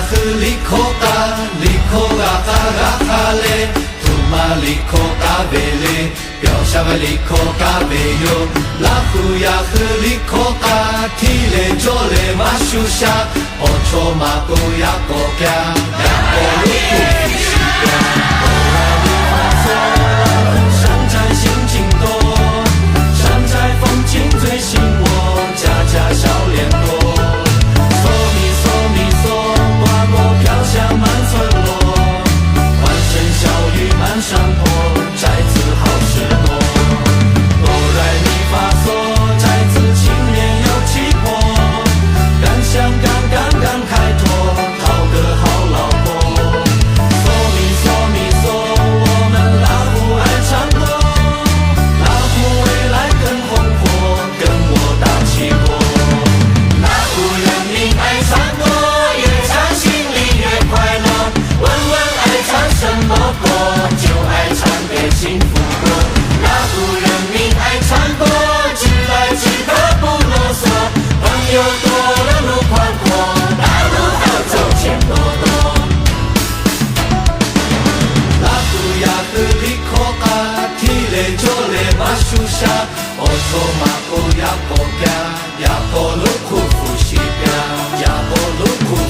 和里口嘎，里口嘎嘎嘎哈嘞，土马里口嘎贝嘞，表下个里口嘎贝哟，拉胡呀和里口嘎，提嘞着嘞马树下，哦戳马狗呀狗家，呀狗路不比西边，后来你发错，山寨心情多，山寨风情最醒我，家家笑脸多。满村落，欢声笑语满山坡，寨子好事多。哆来咪发嗦，寨子青年有气魄，敢想敢开拓，讨个好老婆。嗦咪嗦咪嗦，我们拉胡爱唱歌，拉胡未来更红火，跟我打起过。拉胡人民爱唱歌。什么歌就爱唱给幸福歌，拉胡人民爱唱歌，直来直的不啰嗦，朋友多了路宽阔，大路好走钱多多。拉胡呀和里口嘎，提嘞着嘞马树下，哦错马狗呀狗家，呀狗路苦福西边，呀狗路苦。